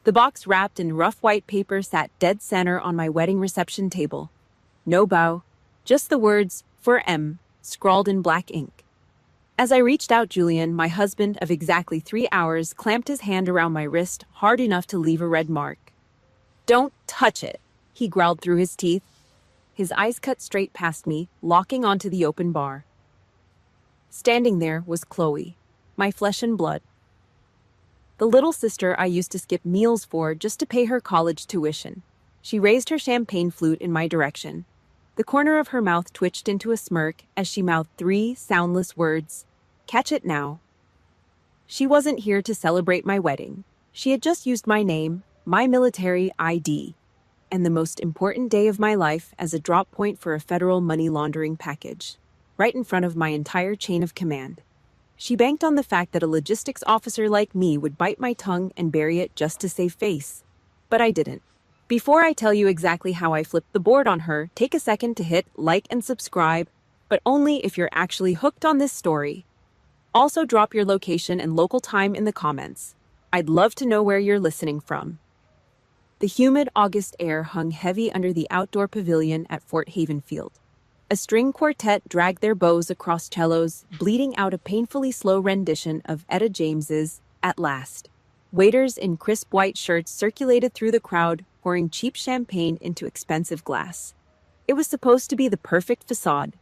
The box wrapped in rough white paper sat dead center on my wedding reception table. No bow, just the words, "For M," scrawled in black ink. As I reached out, Julian, my husband of exactly 3 hours, clamped his hand around my wrist hard enough to leave a red mark. "Don't touch it," he growled through his teeth. His eyes cut straight past me, locking onto the open bar. Standing there was Chloe, my flesh and blood. The little sister I used to skip meals for just to pay her college tuition. She raised her champagne flute in my direction. The corner of her mouth twitched into a smirk as she mouthed 3 soundless words. "Catch it now." She wasn't here to celebrate my wedding. She had just used my name, my military ID, and the most important day of my life as a drop point for a federal money laundering package, right in front of my entire chain of command. She banked on the fact that a logistics officer like me would bite my tongue and bury it just to save face. But I didn't. Before I tell you exactly how I flipped the board on her, take a second to hit like and subscribe, but only if you're actually hooked on this story. Also drop your location and local time in the comments. I'd love to know where you're listening from. The humid August air hung heavy under the outdoor pavilion at Fort Haven Field. A string quartet dragged their bows across cellos, bleeding out a painfully slow rendition of Etta James's "At Last." Waiters in crisp white shirts circulated through the crowd, pouring cheap champagne into expensive glass. It was supposed to be the perfect facade,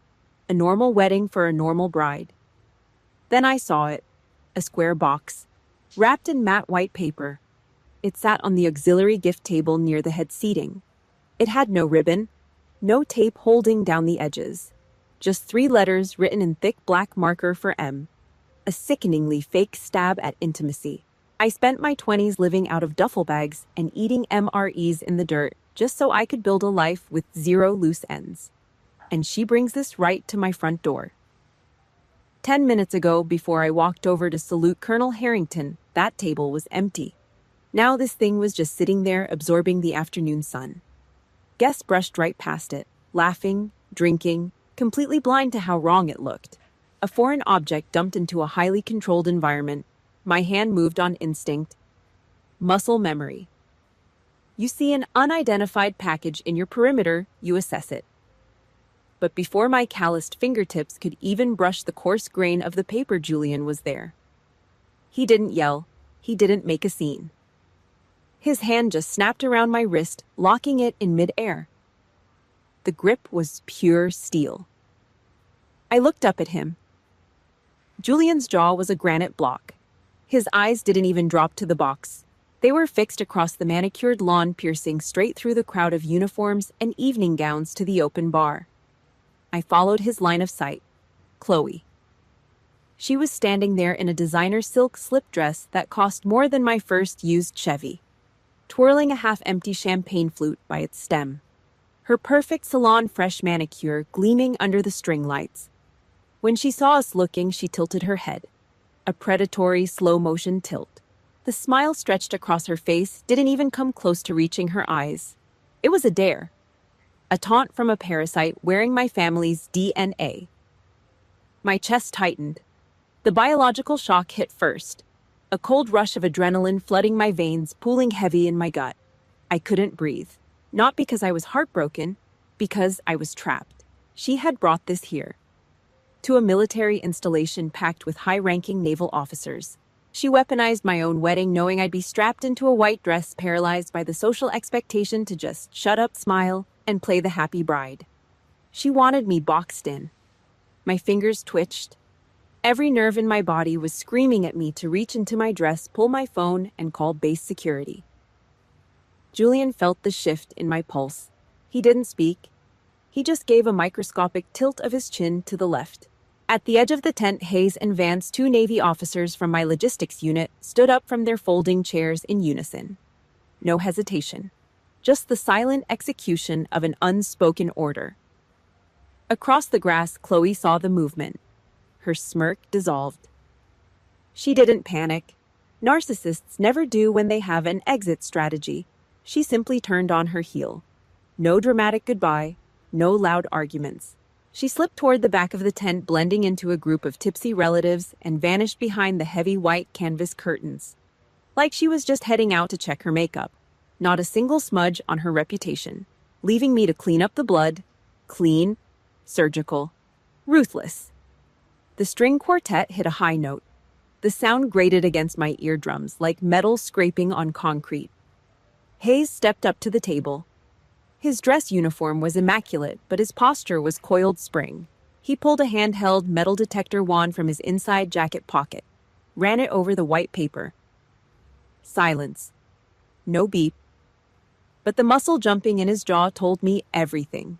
a normal wedding for a normal bride. Then I saw it, a square box, wrapped in matte white paper. It sat on the auxiliary gift table near the head seating. It had no ribbon, no tape holding down the edges, just 3 letters written in thick black marker for M, a sickeningly fake stab at intimacy. I spent my 20s living out of duffel bags and eating MREs in the dirt just so I could build a life with 0 loose ends. And she brings this right to my front door. 10 minutes ago, before I walked over to salute Colonel Harrington, that table was empty. Now this thing was just sitting there absorbing the afternoon sun. Guests brushed right past it, laughing, drinking, completely blind to how wrong it looked. A foreign object dumped into a highly controlled environment. My hand moved on instinct. Muscle memory. You see an unidentified package in your perimeter, you assess it. But before my calloused fingertips could even brush the coarse grain of the paper, Julian was there. He didn't yell. He didn't make a scene. His hand just snapped around my wrist, locking it in midair. The grip was pure steel. I looked up at him. Julian's jaw was a granite block. His eyes didn't even drop to the box. They were fixed across the manicured lawn, piercing straight through the crowd of uniforms and evening gowns to the open bar. I followed his line of sight. Chloe. She was standing there in a designer silk slip dress that cost more than my first used Chevy, twirling a half-empty champagne flute by its stem. Her perfect salon-fresh manicure gleaming under the string lights. When she saw us looking, she tilted her head. A predatory, slow-motion tilt. The smile stretched across her face didn't even come close to reaching her eyes. It was a dare. A taunt from a parasite wearing my family's DNA. My chest tightened. The biological shock hit first. A cold rush of adrenaline flooding my veins, pooling heavy in my gut. I couldn't breathe. Not because I was heartbroken, because I was trapped. She had brought this here. To a military installation packed with high-ranking naval officers. She weaponized my own wedding, knowing I'd be strapped into a white dress, paralyzed by the social expectation to just shut up, smile, and play the happy bride. She wanted me boxed in. My fingers twitched. Every nerve in my body was screaming at me to reach into my dress, pull my phone, and call base security. Julian felt the shift in my pulse. He didn't speak. He just gave a microscopic tilt of his chin to the left. At the edge of the tent, Hayes and Vance, 2 Navy officers from my logistics unit, stood up from their folding chairs in unison. No hesitation. Just the silent execution of an unspoken order. Across the grass, Chloe saw the movement. Her smirk dissolved. She didn't panic. Narcissists never do when they have an exit strategy. She simply turned on her heel. No dramatic goodbye, no loud arguments. She slipped toward the back of the tent, blending into a group of tipsy relatives, and vanished behind the heavy white canvas curtains. like she was just heading out to check her makeup. Not a single smudge on her reputation, leaving me to clean up the blood. Clean, surgical, ruthless. The string quartet hit a high note. The sound grated against my eardrums like metal scraping on concrete. Hayes stepped up to the table. His dress uniform was immaculate, but his posture was coiled spring. He pulled a handheld metal detector wand from his inside jacket pocket, ran it over the white paper. Silence. No beep. But the muscle jumping in his jaw told me everything.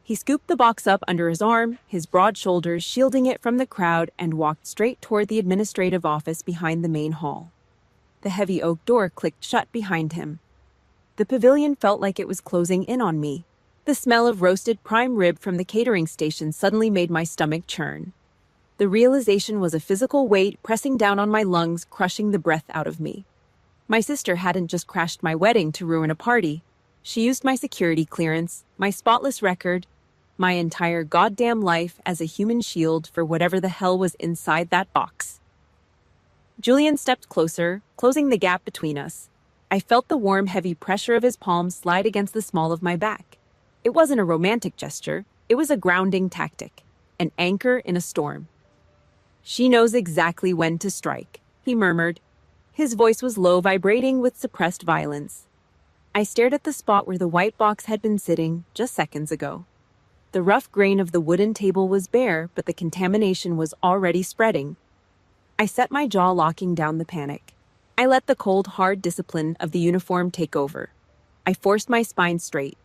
He scooped the box up under his arm, his broad shoulders shielding it from the crowd, and walked straight toward the administrative office behind the main hall. The heavy oak door clicked shut behind him. The pavilion felt like it was closing in on me. The smell of roasted prime rib from the catering station suddenly made my stomach churn. The realization was a physical weight pressing down on my lungs, crushing the breath out of me. My sister hadn't just crashed my wedding to ruin a party. She used my security clearance, my spotless record, my entire goddamn life as a human shield for whatever the hell was inside that box. Julian stepped closer, closing the gap between us. I felt the warm, heavy pressure of his palms slide against the small of my back. It wasn't a romantic gesture. It was a grounding tactic, an anchor in a storm. "She knows exactly when to strike," he murmured. His voice was low, vibrating with suppressed violence. I stared at the spot where the white box had been sitting just seconds ago. The rough grain of the wooden table was bare, but the contamination was already spreading. I set my jaw, locking down the panic. I let the cold, hard discipline of the uniform take over. I forced my spine straight.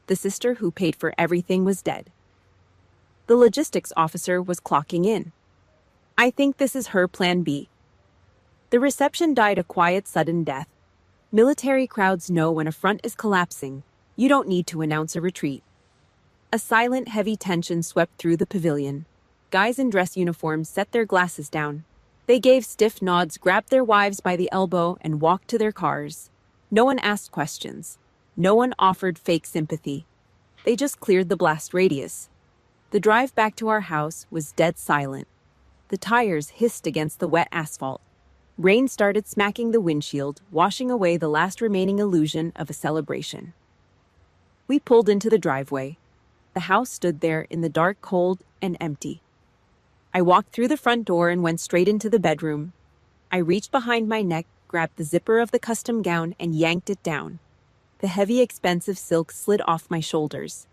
The sister who paid for everything was dead. The logistics officer was clocking in. I think this is her plan B. The reception died a quiet, sudden death. Military crowds know when a front is collapsing. You don't need to announce a retreat. A silent, heavy tension swept through the pavilion. Guys in dress uniforms set their glasses down. They gave stiff nods, grabbed their wives by the elbow, and walked to their cars. No one asked questions. No one offered fake sympathy. They just cleared the blast radius. The drive back to our house was dead silent. The tires hissed against the wet asphalt. Rain started smacking the windshield, washing away the last remaining illusion of a celebration. We pulled into the driveway. The house stood there in the dark, cold, and empty. I walked through the front door and went straight into the bedroom. I reached behind my neck, grabbed the zipper of the custom gown, and yanked it down. The heavy, expensive silk slid off my shoulders.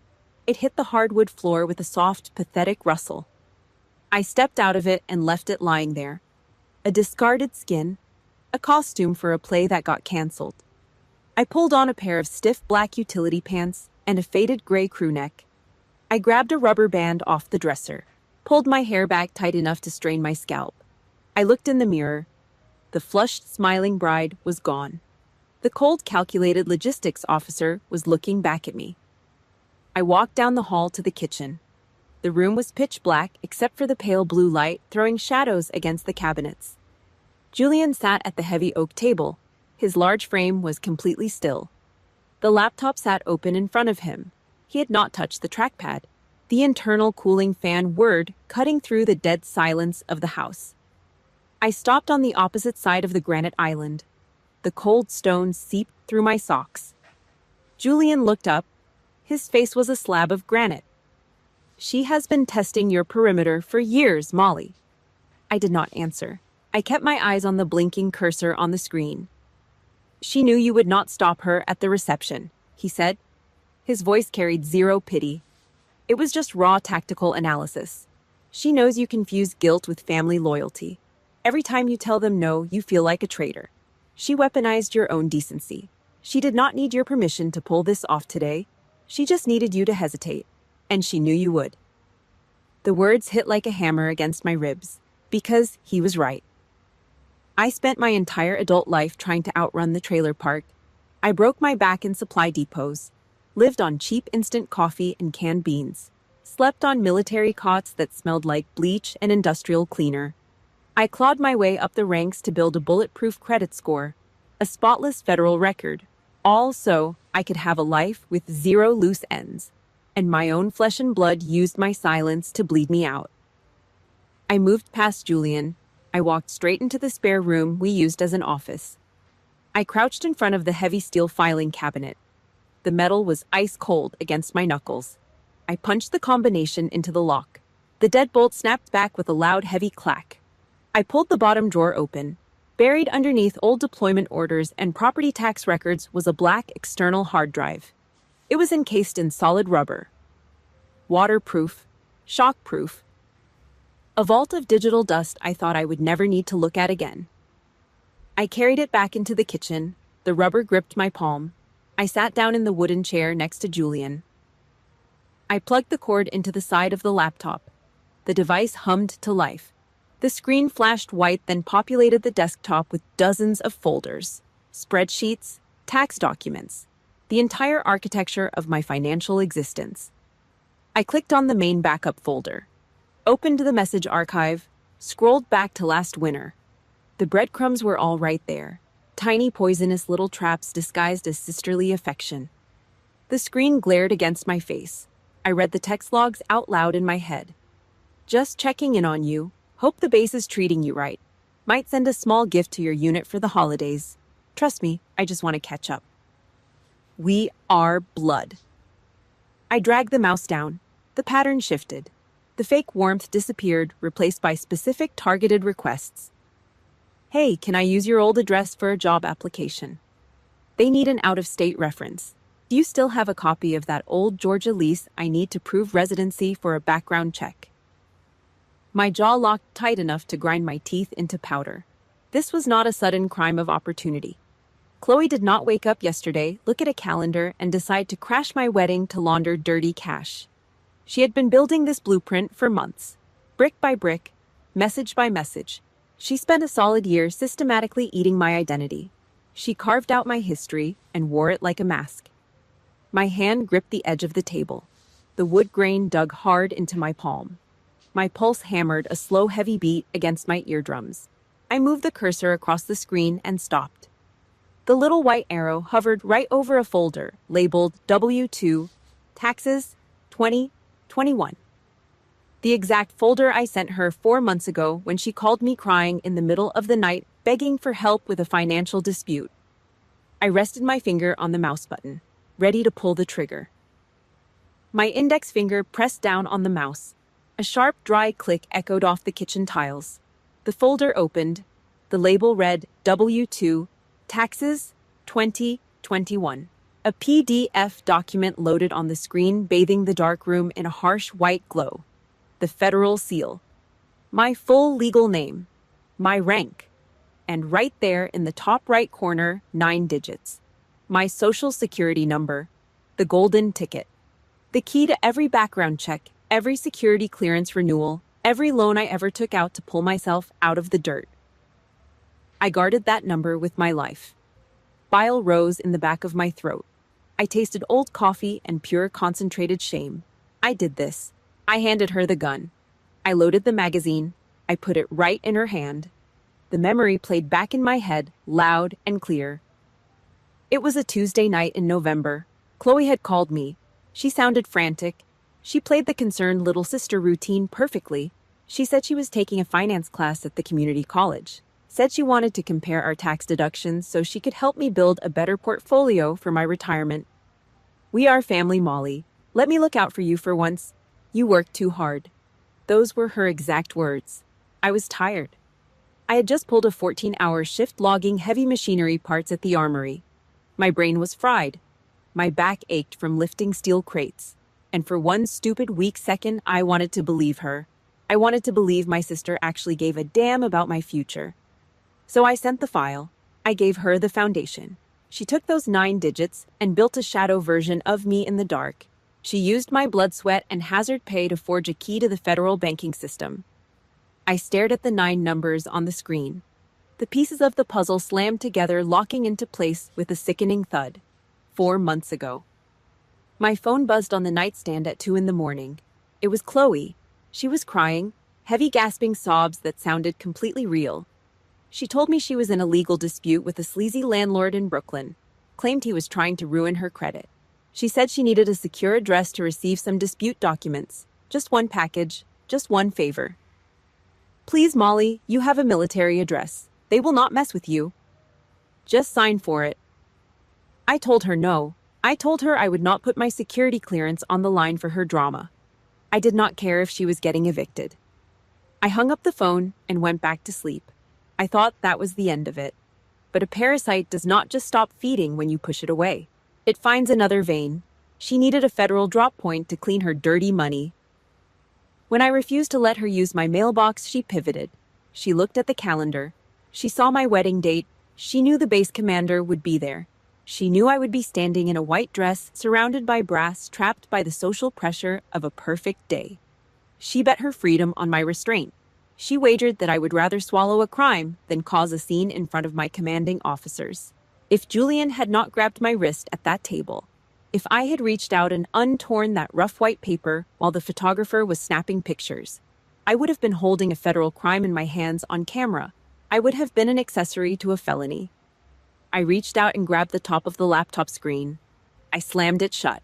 It hit the hardwood floor with a soft, pathetic rustle. I stepped out of it and left it lying there. A discarded skin, a costume for a play that got canceled. I pulled on a pair of stiff black utility pants and a faded gray crew neck. I grabbed a rubber band off the dresser, pulled my hair back tight enough to strain my scalp. I looked in the mirror. The flushed, smiling bride was gone. The cold, calculated logistics officer was looking back at me. I walked down the hall to the kitchen. The room was pitch black except for the pale blue light throwing shadows against the cabinets. Julian sat at the heavy oak table. His large frame was completely still. The laptop sat open in front of him. He had not touched the trackpad. The internal cooling fan whirred, cutting through the dead silence of the house. I stopped on the opposite side of the granite island. The cold stone seeped through my socks. Julian looked up. His face was a slab of granite. "She has been testing your perimeter for years, Molly." I did not answer. I kept my eyes on the blinking cursor on the screen. "She knew you would not stop her at the reception," he said. His voice carried zero pity. It was just raw tactical analysis. "She knows you confuse guilt with family loyalty. Every time you tell them no, you feel like a traitor. She weaponized your own decency. She did not need your permission to pull this off today. She just needed you to hesitate. And she knew you would." The words hit like a hammer against my ribs, because he was right. I spent my entire adult life trying to outrun the trailer park. I broke my back in supply depots, lived on cheap instant coffee and canned beans, slept on military cots that smelled like bleach and industrial cleaner. I clawed my way up the ranks to build a bulletproof credit score, a spotless federal record, all so I could have a life with zero loose ends. And my own flesh and blood used my silence to bleed me out. I moved past Julian. I walked straight into the spare room we used as an office. I crouched in front of the heavy steel filing cabinet. The metal was ice cold against my knuckles. I punched the combination into the lock. The deadbolt snapped back with a loud, heavy clack. I pulled the bottom drawer open. Buried underneath old deployment orders and property tax records was a black external hard drive. It was encased in solid rubber. Waterproof, shockproof. A vault of digital dust I thought I would never need to look at again. I carried it back into the kitchen. The rubber gripped my palm. I sat down in the wooden chair next to Julian. I plugged the cord into the side of the laptop. The device hummed to life. The screen flashed white, then populated the desktop with dozens of folders, spreadsheets, tax documents, the entire architecture of my financial existence. I clicked on the main backup folder, opened the message archive, scrolled back to last winter. The breadcrumbs were all right there, tiny poisonous little traps disguised as sisterly affection. The screen glared against my face. I read the text logs out loud in my head. Just checking in on you. Hope the base is treating you right. Might send a small gift to your unit for the holidays. Trust me, I just want to catch up. We are blood. I dragged the mouse down. The pattern shifted. The fake warmth disappeared, replaced by specific targeted requests. Hey, can I use your old address for a job application? They need an out-of-state reference. Do you still have a copy of that old Georgia lease I need to prove residency for a background check? My jaw locked tight enough to grind my teeth into powder. This was not a sudden crime of opportunity. Chloe did not wake up yesterday, look at a calendar, and decide to crash my wedding to launder dirty cash. She had been building this blueprint for months, brick by brick, message by message. She spent a solid year systematically eating my identity. She carved out my history and wore it like a mask. My hand gripped the edge of the table. The wood grain dug hard into my palm. My pulse hammered a slow, heavy beat against my eardrums. I moved the cursor across the screen and stopped. The little white arrow hovered right over a folder labeled W2, Taxes 2021. The exact folder I sent her 4 months ago when she called me crying in the middle of the night, begging for help with a financial dispute. I rested my finger on the mouse button, ready to pull the trigger. My index finger pressed down on the mouse. A sharp, dry click echoed off the kitchen tiles. The folder opened. The label read W2, Taxes 2021. A PDF document loaded on the screen, bathing the dark room in a harsh white glow. The federal seal. My full legal name. My rank. And right there in the top right corner, 9 digits. My social security number. The golden ticket. The key to every background check, every security clearance renewal, every loan I ever took out to pull myself out of the dirt. I guarded that number with my life. Bile rose in the back of my throat. I tasted old coffee and pure concentrated shame. I did this. I handed her the gun. I loaded the magazine. I put it right in her hand. The memory played back in my head, loud and clear. It was a Tuesday night in November. Chloe had called me. She sounded frantic. She played the concerned little sister routine perfectly. She said she was taking a finance class at the community college. Said she wanted to compare our tax deductions so she could help me build a better portfolio for my retirement. We are family, Molly. Let me look out for you for once. You work too hard. Those were her exact words. I was tired. I had just pulled a 14-hour shift logging heavy machinery parts at the armory. My brain was fried. My back ached from lifting steel crates. And for one stupid weak second, I wanted to believe her. I wanted to believe my sister actually gave a damn about my future. So I sent the file. I gave her the foundation. She took those 9 digits and built a shadow version of me in the dark. She used my blood, sweat, and hazard pay to forge a key to the federal banking system. I stared at the 9 numbers on the screen. The pieces of the puzzle slammed together, locking into place with a sickening thud. 4 months ago. My phone buzzed on the nightstand at 2 a.m. It was Chloe. She was crying, heavy gasping sobs that sounded completely real. She told me she was in a legal dispute with a sleazy landlord in Brooklyn, claimed he was trying to ruin her credit. She said she needed a secure address to receive some dispute documents. Just one package, just one favor. Please, Molly, you have a military address. They will not mess with you. Just sign for it. I told her no. I told her I would not put my security clearance on the line for her drama. I did not care if she was getting evicted. I hung up the phone and went back to sleep. I thought that was the end of it. But a parasite does not just stop feeding when you push it away. It finds another vein. She needed a federal drop point to clean her dirty money. When I refused to let her use my mailbox, she pivoted. She looked at the calendar. She saw my wedding date. She knew the base commander would be there. She knew I would be standing in a white dress, surrounded by brass, trapped by the social pressure of a perfect day. She bet her freedom on my restraint. She wagered that I would rather swallow a crime than cause a scene in front of my commanding officers. If Julian had not grabbed my wrist at that table, if I had reached out and untorn that rough white paper while the photographer was snapping pictures, I would have been holding a federal crime in my hands on camera. I would have been an accessory to a felony. I reached out and grabbed the top of the laptop screen. I slammed it shut.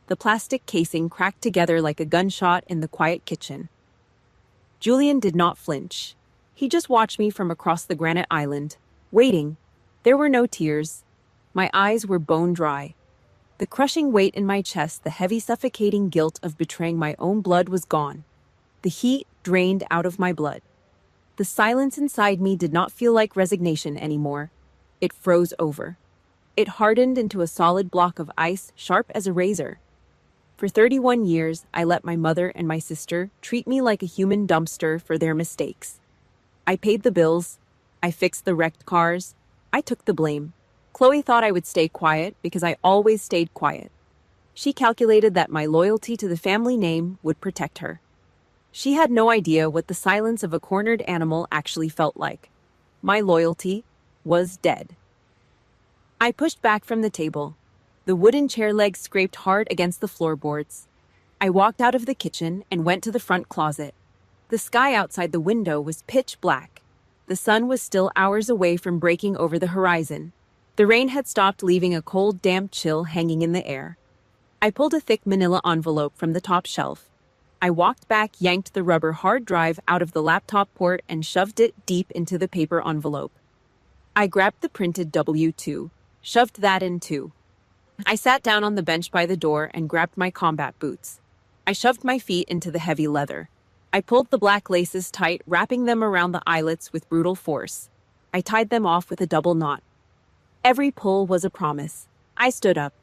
The plastic casing cracked together like a gunshot in the quiet kitchen. Julian did not flinch. He just watched me from across the granite island, waiting. There were no tears. My eyes were bone dry. The crushing weight in my chest, the heavy suffocating guilt of betraying my own blood was gone. The heat drained out of my blood. The silence inside me did not feel like resignation anymore. It froze over. It hardened into a solid block of ice, sharp as a razor. For 31 years, I let my mother and my sister treat me like a human dumpster for their mistakes. I paid the bills. I fixed the wrecked cars. I took the blame. Chloe thought I would stay quiet because I always stayed quiet. She calculated that my loyalty to the family name would protect her. She had no idea what the silence of a cornered animal actually felt like. My loyalty was dead. I pushed back from the table. The wooden chair legs scraped hard against the floorboards. I walked out of the kitchen and went to the front closet. The sky outside the window was pitch black. The sun was still hours away from breaking over the horizon. The rain had stopped, leaving a cold, damp chill hanging in the air. I pulled a thick manila envelope from the top shelf. I walked back, yanked the rubber hard drive out of the laptop port, and shoved it deep into the paper envelope. I grabbed the printed W-2, shoved that in too. I sat down on the bench by the door and grabbed my combat boots. I shoved my feet into the heavy leather. I pulled the black laces tight, wrapping them around the eyelets with brutal force. I tied them off with a double knot. Every pull was a promise. I stood up.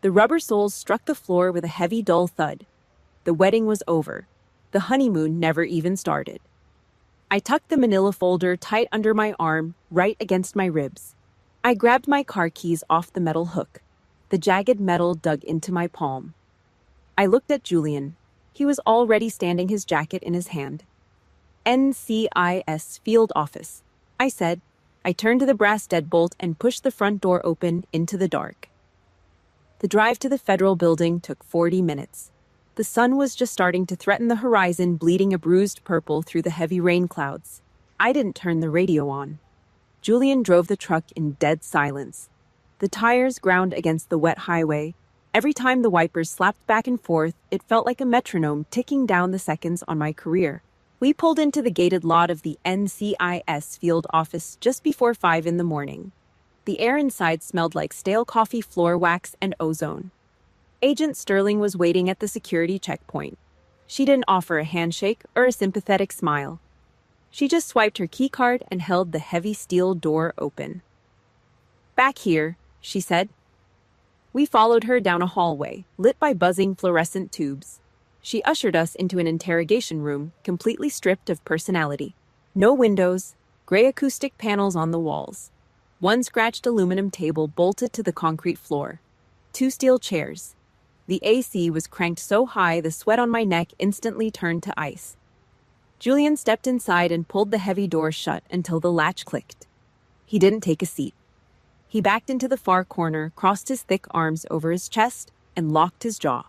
The rubber soles struck the floor with a heavy, dull thud. The wedding was over. The honeymoon never even started. I tucked the manila folder tight under my arm, right against my ribs. I grabbed my car keys off the metal hook. The jagged metal dug into my palm. I looked at Julian. He was already standing, his jacket in his hand. NCIS Field Office, I said. I turned to the brass deadbolt and pushed the front door open into the dark. The drive to the federal building took 40 minutes. The sun was just starting to threaten the horizon, bleeding a bruised purple through the heavy rain clouds. I didn't turn the radio on. Julian drove the truck in dead silence. The tires ground against the wet highway. Every time the wipers slapped back and forth, it felt like a metronome ticking down the seconds on my career. We pulled into the gated lot of the NCIS field office just before 5 in the morning. The air inside smelled like stale coffee, floor wax, and ozone. Agent Sterling was waiting at the security checkpoint. She didn't offer a handshake or a sympathetic smile. She just swiped her keycard and held the heavy steel door open. "Back here," she said. We followed her down a hallway, lit by buzzing fluorescent tubes. She ushered us into an interrogation room, completely stripped of personality. No windows, gray acoustic panels on the walls. One scratched aluminum table bolted to the concrete floor. 2 steel chairs. The AC was cranked so high the sweat on my neck instantly turned to ice. Julian stepped inside and pulled the heavy door shut until the latch clicked. He didn't take a seat. He backed into the far corner, crossed his thick arms over his chest, and locked his jaw.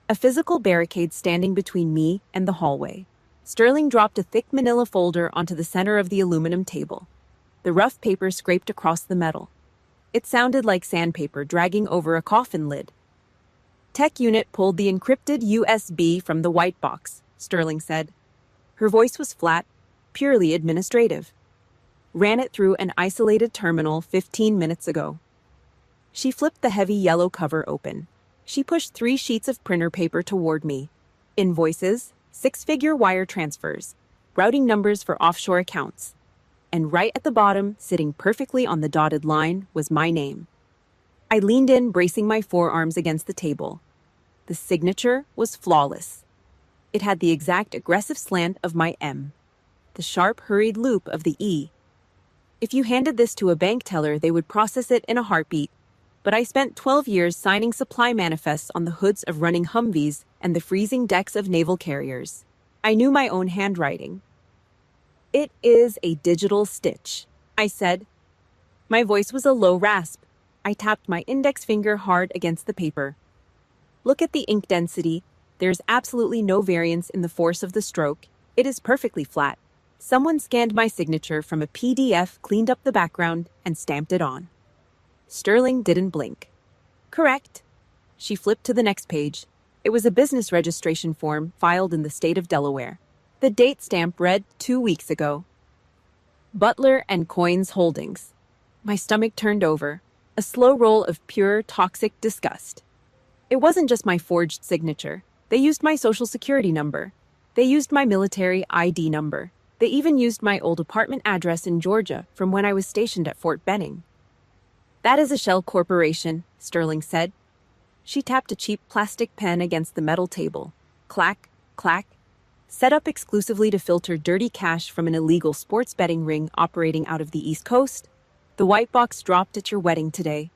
A physical barricade standing between me and the hallway. Sterling dropped a thick manila folder onto the center of the aluminum table. The rough paper scraped across the metal. It sounded like sandpaper dragging over a coffin lid. "Tech unit pulled the encrypted USB from the white box," Sterling said. Her voice was flat, purely administrative. Ran it through an isolated terminal 15 minutes ago. She flipped the heavy yellow cover open. She pushed 3 sheets of printer paper toward me. Invoices, 6-figure wire transfers, routing numbers for offshore accounts. And right at the bottom, sitting perfectly on the dotted line, was my name. I leaned in, bracing my forearms against the table. The signature was flawless. It had the exact aggressive slant of my M, the sharp, hurried loop of the E. If you handed this to a bank teller, they would process it in a heartbeat. But I spent 12 years signing supply manifests on the hoods of running Humvees and the freezing decks of naval carriers. I knew my own handwriting. "It is a digital stitch," I said. My voice was a low rasp. I tapped my index finger hard against the paper. "Look at the ink density. There's absolutely no variance in the force of the stroke. It is perfectly flat." Someone scanned my signature from a PDF, cleaned up the background, and stamped it on. Sterling didn't blink. "Correct." She flipped to the next page. It was a business registration form filed in the state of Delaware. The date stamp read 2 weeks ago. Butler and Coins Holdings. My stomach turned over, a slow roll of pure, toxic disgust. It wasn't just my forged signature. They used my social security number. They used my military ID number. They even used my old apartment address in Georgia from when I was stationed at Fort Benning. "That is a shell corporation," Sterling said. She tapped a cheap plastic pen against the metal table. Clack, clack. "Set up exclusively to filter dirty cash from an illegal sports betting ring operating out of the East Coast. The white box dropped at your wedding today."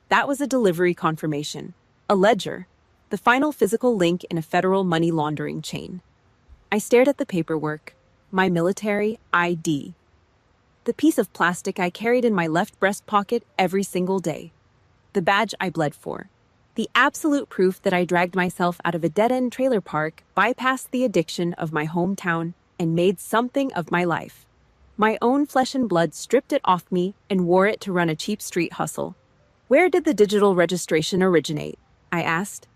That was a delivery confirmation. A ledger. The final physical link in a federal money laundering chain. I stared at the paperwork. My military ID. The piece of plastic I carried in my left breast pocket every single day. The badge I bled for. The absolute proof that I dragged myself out of a dead-end trailer park, bypassed the addiction of my hometown, and made something of my life. My own flesh and blood stripped it off me and wore it to run a cheap street hustle. "Where did the digital registration originate?" I asked.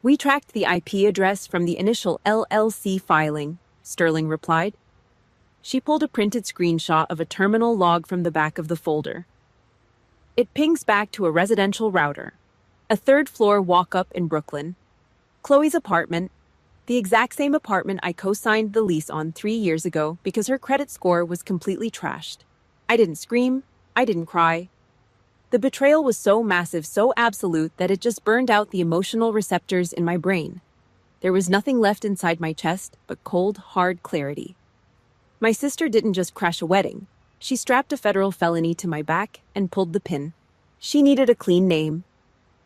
"We tracked the IP address from the initial LLC filing," Sterling replied. She pulled a printed screenshot of a terminal log from the back of the folder. "It pings back to a residential router. A 3rd-floor walk-up in Brooklyn. Chloe's apartment. The exact same apartment I co-signed the lease on 3 years ago because her credit score was completely trashed. I didn't scream. I didn't cry. The betrayal was so massive, so absolute, that it just burned out the emotional receptors in my brain. There was nothing left inside my chest but cold, hard clarity. My sister didn't just crash a wedding. She strapped a federal felony to my back and pulled the pin. She needed a clean name.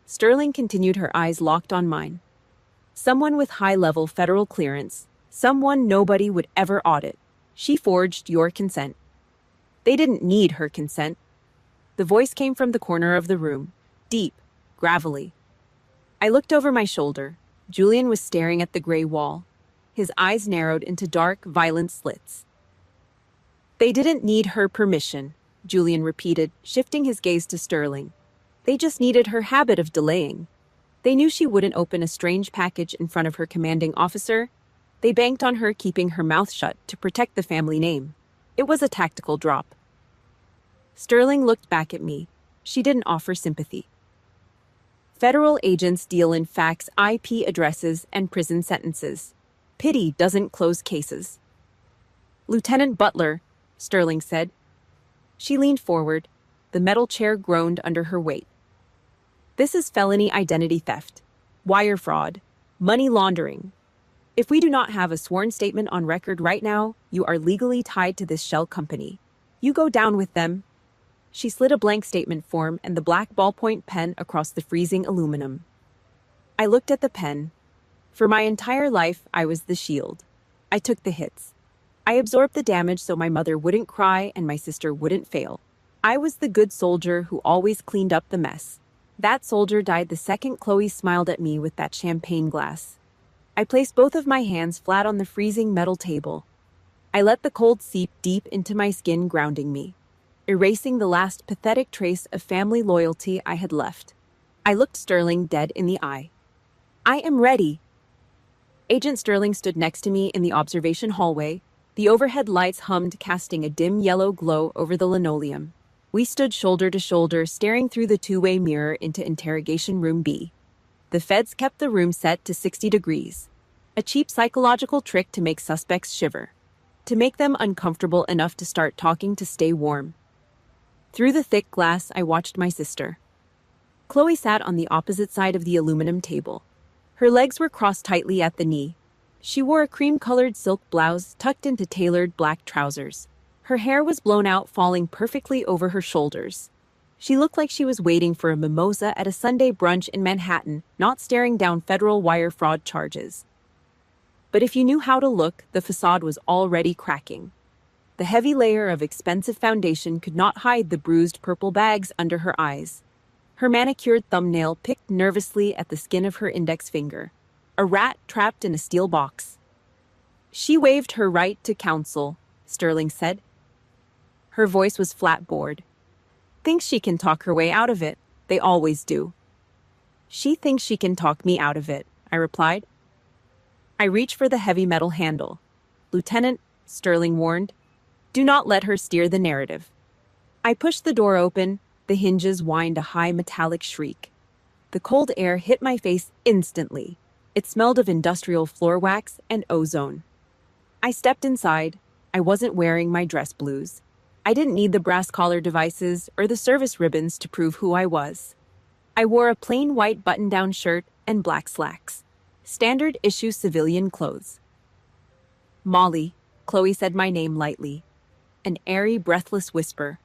Sterling continued, her eyes locked on mine. Someone with high-level federal clearance. Someone nobody would ever audit. She forged your consent. They didn't need her consent. The voice came from the corner of the room. Deep, gravelly. I looked over my shoulder. Julian was staring at the gray wall. His eyes narrowed into dark, violent slits. "They didn't need her permission," Julian repeated, shifting his gaze to Sterling. "They just needed her habit of delaying. They knew she wouldn't open a strange package in front of her commanding officer. They banked on her keeping her mouth shut to protect the family name. It was a tactical drop." Sterling looked back at me. She didn't offer sympathy. "Federal agents deal in facts, IP addresses, and prison sentences. Pity doesn't close cases." "Lieutenant Butler," Sterling said. She leaned forward. The metal chair groaned under her weight. "This is felony identity theft, wire fraud, money laundering. If we do not have a sworn statement on record right now, you are legally tied to this shell company. You go down with them." She slid a blank statement form and the black ballpoint pen across the freezing aluminum. I looked at the pen. For my entire life, I was the shield. I took the hits. I absorbed the damage so my mother wouldn't cry and my sister wouldn't fail. I was the good soldier who always cleaned up the mess. That soldier died the second Chloe smiled at me with that champagne glass. I placed both of my hands flat on the freezing metal table. I let the cold seep deep into my skin, grounding me, erasing the last pathetic trace of family loyalty I had left. I looked Sterling dead in the eye. "I am ready." Agent Sterling stood next to me in the observation hallway, The overhead lights hummed, casting a dim yellow glow over the linoleum. We stood shoulder to shoulder, staring through the two-way mirror into interrogation room B. The feds kept the room set to 60 degrees. A cheap psychological trick to make suspects shiver. To make them uncomfortable enough to start talking to stay warm. Through the thick glass, I watched my sister. Chloe sat on the opposite side of the aluminum table. Her legs were crossed tightly at the knee. She wore a cream-colored silk blouse tucked into tailored black trousers. Her hair was blown out, falling perfectly over her shoulders. She looked like she was waiting for a mimosa at a Sunday brunch in Manhattan, not staring down federal wire fraud charges. But if you knew how to look, the facade was already cracking. The heavy layer of expensive foundation could not hide the bruised purple bags under her eyes. Her manicured thumbnail picked nervously at the skin of her index finger. A rat trapped in a steel box. She waived her right to counsel, Sterling said. Her voice was flat-bored. Thinks she can talk her way out of it. They always do. She thinks she can talk me out of it, I replied. I reached for the heavy metal handle. Lieutenant, Sterling warned, do not let her steer the narrative. I pushed the door open. The hinges whined a high metallic shriek. The cold air hit my face instantly. It smelled of industrial floor wax and ozone. I stepped inside. I wasn't wearing my dress blues. I didn't need the brass collar devices or the service ribbons to prove who I was. I wore a plain white button-down shirt and black slacks. Standard issue civilian clothes. Molly, Chloe said my name lightly. An airy, breathless whisper,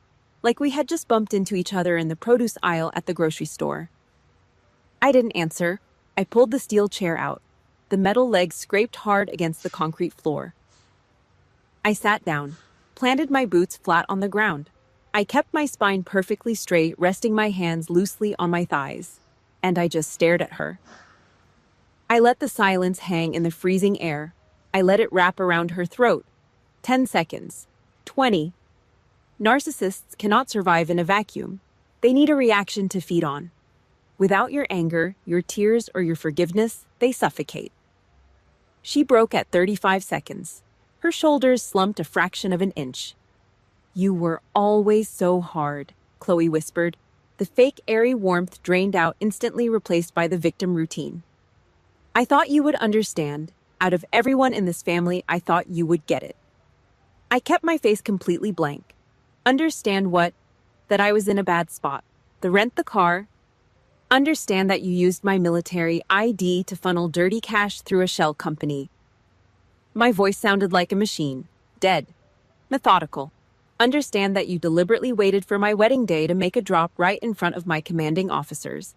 like we had just bumped into each other in the produce aisle at the grocery store. I didn't answer. I pulled the steel chair out. The metal legs scraped hard against the concrete floor. I sat down, planted my boots flat on the ground. I kept my spine perfectly straight, resting my hands loosely on my thighs, and I just stared at her. I let the silence hang in the freezing air. I let it wrap around her throat. 10 seconds. 20. Narcissists cannot survive in a vacuum. They need a reaction to feed on. Without your anger, your tears, or your forgiveness, they suffocate. She broke at 35 seconds. Her shoulders slumped a fraction of an inch. You were always so hard, Chloe whispered. The fake airy warmth drained out, instantly replaced by the victim routine. I thought you would understand. Out of everyone in this family, I thought you would get it. I kept my face completely blank. Understand what? That I was in a bad spot. The rent the car. Understand that you used my military ID to funnel dirty cash through a shell company. My voice sounded like a machine. Dead. Methodical. Understand that you deliberately waited for my wedding day to make a drop right in front of my commanding officers.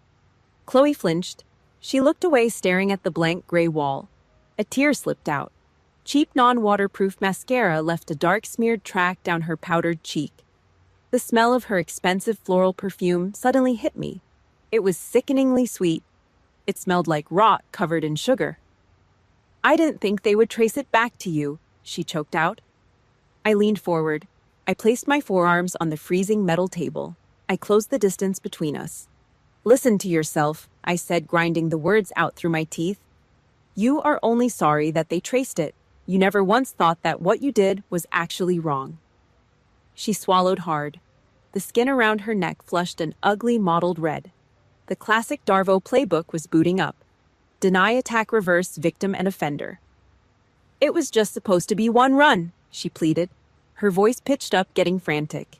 Chloe flinched. She looked away, staring at the blank gray wall. A tear slipped out. Cheap non-waterproof mascara left a dark smeared track down her powdered cheek. The smell of her expensive floral perfume suddenly hit me. It was sickeningly sweet. It smelled like rot covered in sugar. I didn't think they would trace it back to you, she choked out. I leaned forward. I placed my forearms on the freezing metal table. I closed the distance between us. Listen to yourself, I said, grinding the words out through my teeth. You are only sorry that they traced it. You never once thought that what you did was actually wrong. She swallowed hard. The skin around her neck flushed an ugly mottled red. The classic Darvo playbook was booting up. Deny, attack, reverse, victim, and offender. It was just supposed to be one run, she pleaded. Her voice pitched up, getting frantic.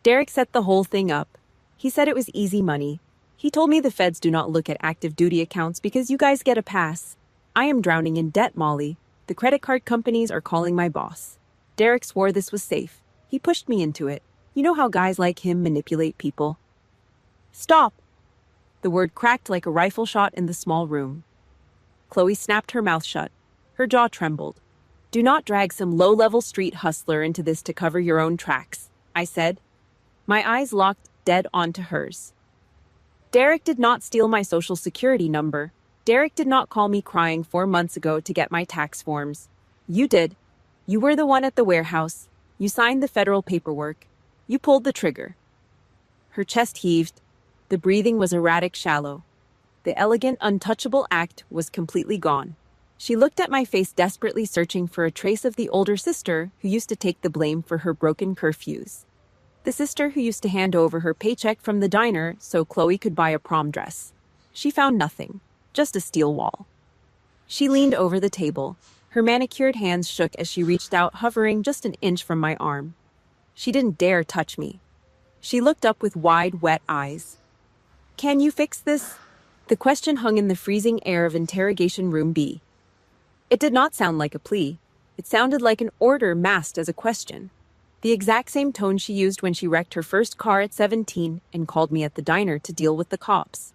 Derek set the whole thing up. He said it was easy money. He told me the feds do not look at active duty accounts because you guys get a pass. I am drowning in debt, Molly. The credit card companies are calling my boss. Derek swore this was safe. He pushed me into it. You know how guys like him manipulate people. Stop! The word cracked like a rifle shot in the small room. Chloe snapped her mouth shut. Her jaw trembled. Do not drag some low-level street hustler into this to cover your own tracks, I said. My eyes locked dead onto hers. Derek did not steal my social security number. Derek did not call me crying 4 months ago to get my tax forms. You did. You were the one at the warehouse. You signed the federal paperwork. You pulled the trigger. Her chest heaved. The breathing was erratic, shallow. The elegant, untouchable act was completely gone. She looked at my face, desperately searching for a trace of the older sister who used to take the blame for her broken curfews. The sister who used to hand over her paycheck from the diner so Chloe could buy a prom dress. She found nothing, just a steel wall. She leaned over the table. Her manicured hands shook as she reached out, hovering just an inch from my arm. She didn't dare touch me. She looked up with wide, wet eyes. "Can you fix this?" The question hung in the freezing air of interrogation room B. It did not sound like a plea. It sounded like an order masked as a question. The exact same tone she used when she wrecked her first car at 17 and called me at the diner to deal with the cops.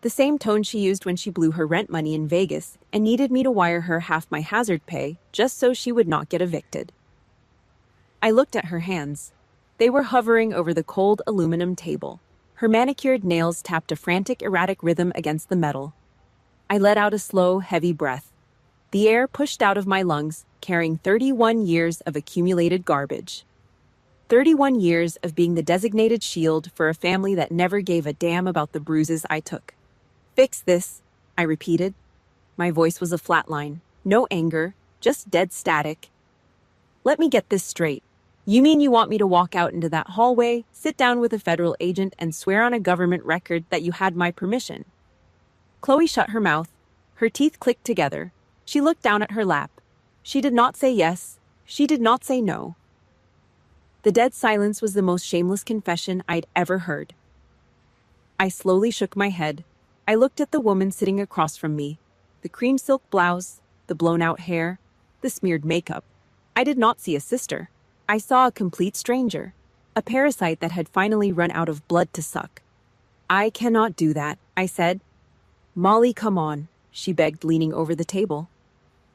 The same tone she used when she blew her rent money in Vegas and needed me to wire her half my hazard pay just so she would not get evicted. I looked at her hands. They were hovering over the cold aluminum table. Her manicured nails tapped a frantic, erratic rhythm against the metal. I let out a slow, heavy breath. The air pushed out of my lungs, carrying 31 years of accumulated garbage. 31 years of being the designated shield for a family that never gave a damn about the bruises I took. "Fix this," I repeated. My voice was a flat line. No anger, just dead static. "Let me get this straight. You mean you want me to walk out into that hallway, sit down with a federal agent, and swear on a government record that you had my permission?" Chloe shut her mouth. Her teeth clicked together. She looked down at her lap. She did not say yes. She did not say no. The dead silence was the most shameless confession I'd ever heard. I slowly shook my head. I looked at the woman sitting across from me. The cream silk blouse, the blown-out hair, the smeared makeup. I did not see a sister. I saw a complete stranger. A parasite that had finally run out of blood to suck. "I cannot do that," I said. "Molly, come on," she begged, leaning over the table.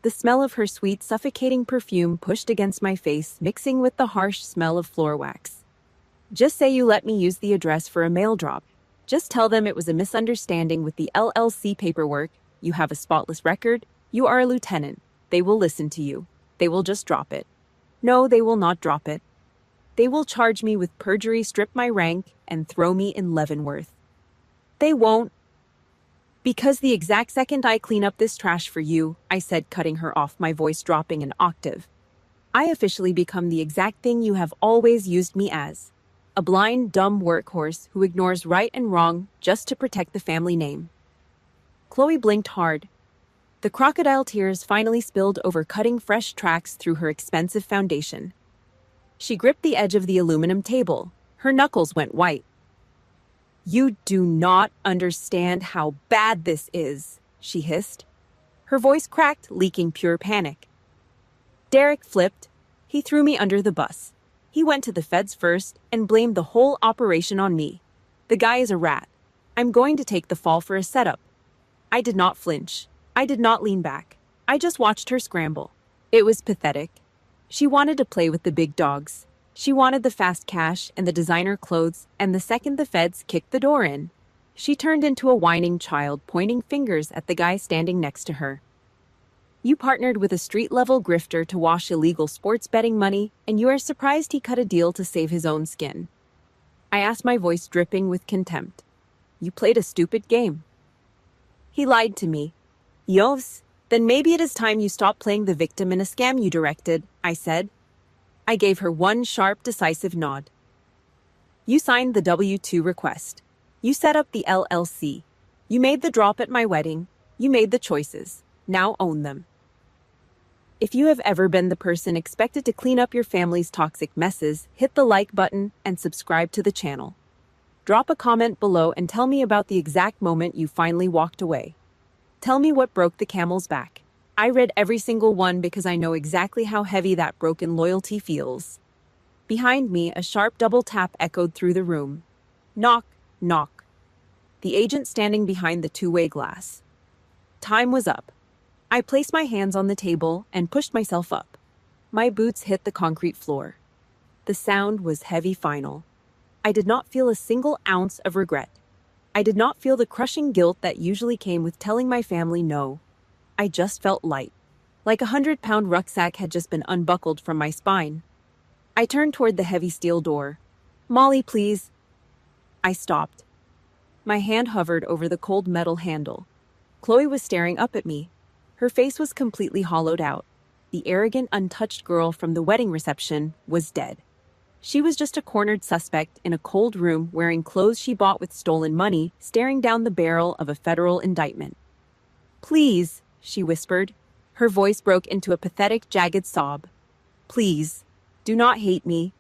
The smell of her sweet, suffocating perfume pushed against my face, mixing with the harsh smell of floor wax. "Just say you let me use the address for a mail drop. Just tell them it was a misunderstanding with the LLC paperwork. You have a spotless record. You are a lieutenant. They will listen to you. They will just drop it." "No, they will not drop it. They will charge me with perjury, strip my rank, and throw me in Leavenworth." "They won't." "Because the exact second I clean up this trash for you," I said, cutting her off, my voice dropping an octave, "I officially become the exact thing you have always used me as. A blind, dumb workhorse who ignores right and wrong just to protect the family name." Chloe blinked hard. The crocodile tears finally spilled over, cutting fresh tracks through her expensive foundation. She gripped the edge of the aluminum table. Her knuckles went white. "You do not understand how bad this is," she hissed. Her voice cracked, leaking pure panic. Derek flipped. He threw me under the bus. He went to the feds first and blamed the whole operation on me. The guy is a rat. I'm going to take the fall for a setup. I did not flinch. I did not lean back. I just watched her scramble. It was pathetic. She wanted to play with the big dogs. She wanted the fast cash and the designer clothes, and the second the feds kicked the door in, she turned into a whining child, pointing fingers at the guy standing next to her. "You partnered with a street-level grifter to wash illegal sports betting money, and you are surprised he cut a deal to save his own skin." I asked, my voice dripping with contempt. "You played a stupid game." "He lied to me." "Yos, then maybe it is time you stop playing the victim in a scam you directed," I said. I gave her one sharp, decisive nod. "You signed the W-2 request. You set up the LLC. You made the drop at my wedding. You made the choices. Now own them." If you have ever been the person expected to clean up your family's toxic messes, hit the like button and subscribe to the channel. Drop a comment below and tell me about the exact moment you finally walked away. Tell me what broke the camel's back. I read every single one because I know exactly how heavy that broken loyalty feels. Behind me, a sharp double tap echoed through the room. Knock, knock. The agent standing behind the two-way glass. Time was up. I placed my hands on the table and pushed myself up. My boots hit the concrete floor. The sound was heavy, final. I did not feel a single ounce of regret. I did not feel the crushing guilt that usually came with telling my family no. I just felt light, like a 100-pound rucksack had just been unbuckled from my spine. I turned toward the heavy steel door. "Molly, please." I stopped. My hand hovered over the cold metal handle. Chloe was staring up at me. Her face was completely hollowed out. The arrogant, untouched girl from the wedding reception was dead. She was just a cornered suspect in a cold room wearing clothes she bought with stolen money, staring down the barrel of a federal indictment. "Please," she whispered. Her voice broke into a pathetic, jagged sob. "Please, do not hate me."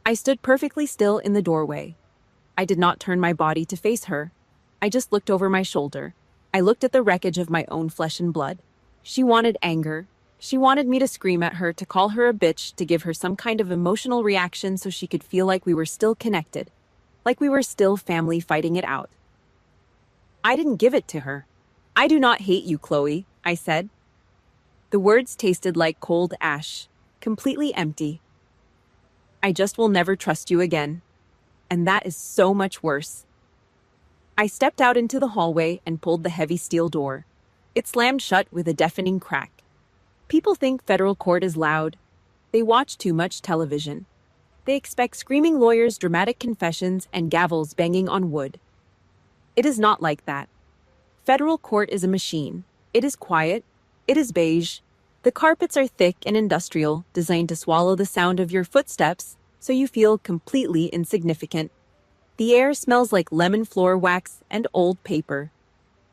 I stood perfectly still in the doorway. I did not turn my body to face her. I just looked over my shoulder. I looked at the wreckage of my own flesh and blood. She wanted anger. She wanted me to scream at her, to call her a bitch, to give her some kind of emotional reaction so she could feel like we were still connected, like we were still family fighting it out. I didn't give it to her. "I do not hate you, Chloe," I said. The words tasted like cold ash, completely empty. "I just will never trust you again. And that is so much worse." I stepped out into the hallway and pulled the heavy steel door. It slammed shut with a deafening crack. People think federal court is loud. They watch too much television. They expect screaming lawyers, dramatic confessions, and gavels banging on wood. It is not like that. Federal court is a machine. It is quiet. It is beige. The carpets are thick and industrial, designed to swallow the sound of your footsteps, so you feel completely insignificant. The air smells like lemon floor wax and old paper.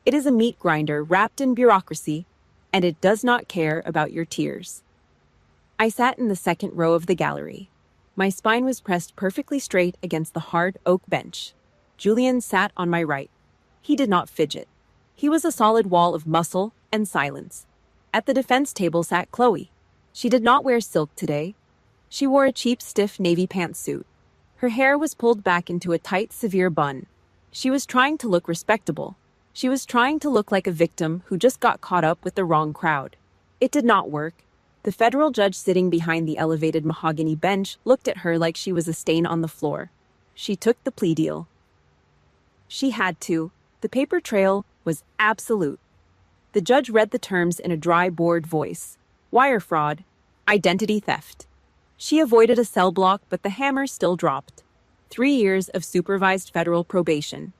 It is a meat grinder wrapped in bureaucracy, and it does not care about your tears. I sat in the second row of the gallery. My spine was pressed perfectly straight against the hard oak bench. Julian sat on my right. He did not fidget. He was a solid wall of muscle and silence. At the defense table sat Chloe. She did not wear silk today. She wore a cheap, stiff navy pantsuit. Her hair was pulled back into a tight, severe bun. She was trying to look respectable. She was trying to look like a victim who just got caught up with the wrong crowd. It did not work. The federal judge sitting behind the elevated mahogany bench looked at her like she was a stain on the floor. She took the plea deal. She had to. The paper trail was absolute. The judge read the terms in a dry, bored voice. Wire fraud. Identity theft. She avoided a cell block, but the hammer still dropped. 3 years of supervised federal probation.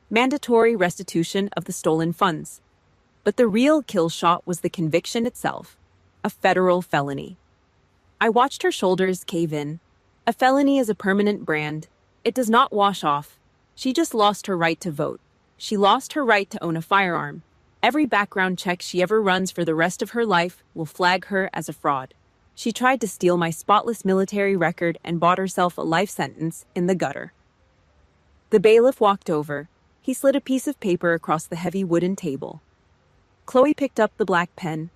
Mandatory restitution of the stolen funds. But the real kill shot was the conviction itself. A federal felony. I watched her shoulders cave in. A felony is a permanent brand. It does not wash off. She just lost her right to vote. She lost her right to own a firearm. Every background check she ever runs for the rest of her life will flag her as a fraud. She tried to steal my spotless military record and bought herself a life sentence in the gutter. The bailiff walked over. He slid a piece of paper across the heavy wooden table. Chloe picked up the black pen.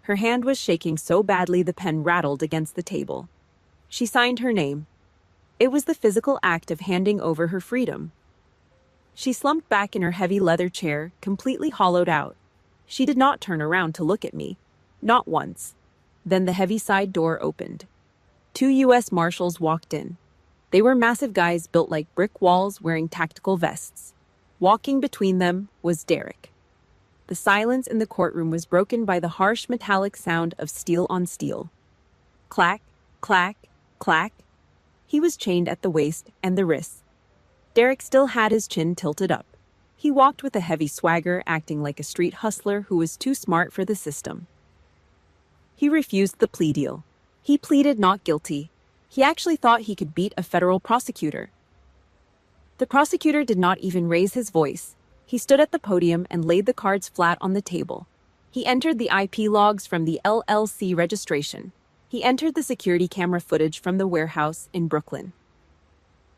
Her hand was shaking so badly the pen rattled against the table. She signed her name. It was the physical act of handing over her freedom. She slumped back in her heavy leather chair, completely hollowed out. She did not turn around to look at me. Not once. Then the heavy side door opened. 2 U.S. Marshals walked in. They were massive guys built like brick walls wearing tactical vests. Walking between them was Derek. The silence in the courtroom was broken by the harsh metallic sound of steel on steel. Clack, clack, clack. He was chained at the waist and the wrists. Derek still had his chin tilted up. He walked with a heavy swagger, acting like a street hustler who was too smart for the system. He refused the plea deal. He pleaded not guilty. He actually thought he could beat a federal prosecutor. The prosecutor did not even raise his voice. He stood at the podium and laid the cards flat on the table. He entered the IP logs from the LLC registration. He entered the security camera footage from the warehouse in Brooklyn.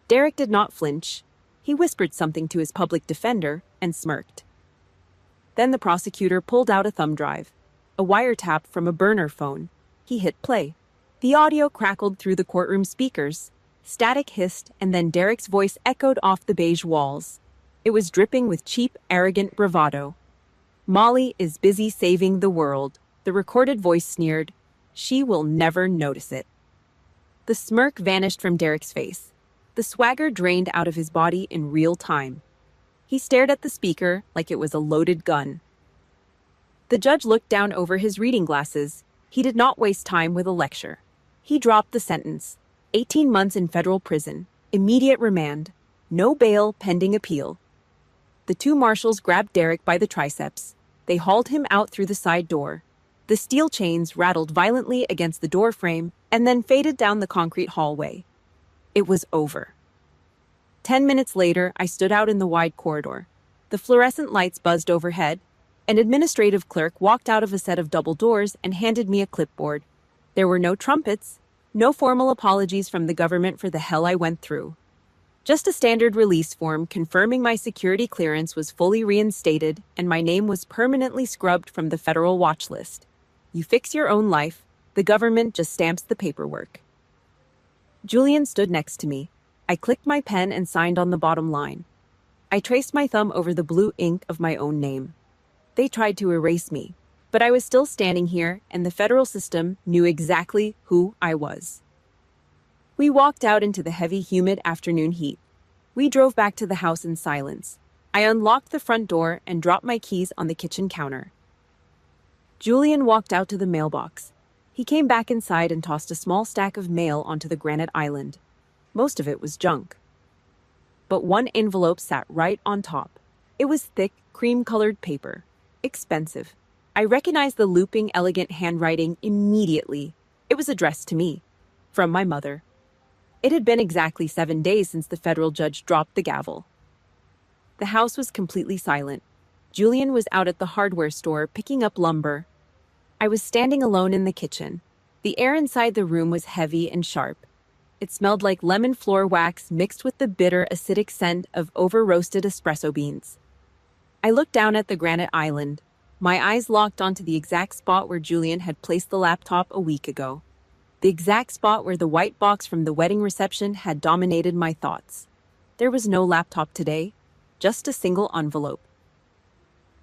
Derek did not flinch. He whispered something to his public defender and smirked. Then the prosecutor pulled out a thumb drive, a wiretap from a burner phone. He hit play. The audio crackled through the courtroom speakers. Static hissed, and then Derek's voice echoed off the beige walls. It was dripping with cheap, arrogant bravado. "Molly is busy saving the world," the recorded voice sneered. "She will never notice it." The smirk vanished from Derek's face. The swagger drained out of his body in real time. He stared at the speaker like it was a loaded gun. The judge looked down over his reading glasses. He did not waste time with a lecture. He dropped the sentence. 18 months in federal prison, immediate remand, no bail pending appeal. The 2 marshals grabbed Derek by the triceps. They hauled him out through the side door. The steel chains rattled violently against the door frame and then faded down the concrete hallway. It was over. 10 minutes later, I stood out in the wide corridor. The fluorescent lights buzzed overhead. An administrative clerk walked out of a set of double doors and handed me a clipboard. There were no trumpets, no formal apologies from the government for the hell I went through. Just a standard release form confirming my security clearance was fully reinstated and my name was permanently scrubbed from the federal watch list. You fix your own life, the government just stamps the paperwork. Julian stood next to me. I clicked my pen and signed on the bottom line. I traced my thumb over the blue ink of my own name. They tried to erase me, but I was still standing here and the federal system knew exactly who I was. We walked out into the heavy, humid afternoon heat. We drove back to the house in silence. I unlocked the front door and dropped my keys on the kitchen counter. Julian walked out to the mailbox. He came back inside and tossed a small stack of mail onto the granite island. Most of it was junk. But one envelope sat right on top. It was thick, cream-colored paper. Expensive. I recognized the looping, elegant handwriting immediately. It was addressed to me. From my mother. It had been exactly 7 days since the federal judge dropped the gavel. The house was completely silent. Julian was out at the hardware store picking up lumber. I was standing alone in the kitchen. The air inside the room was heavy and sharp. It smelled like lemon floor wax mixed with the bitter, acidic scent of over-roasted espresso beans. I looked down at the granite island. My eyes locked onto the exact spot where Julian had placed the laptop a week ago. The exact spot where the white box from the wedding reception had dominated my thoughts. There was no laptop today, just a single envelope.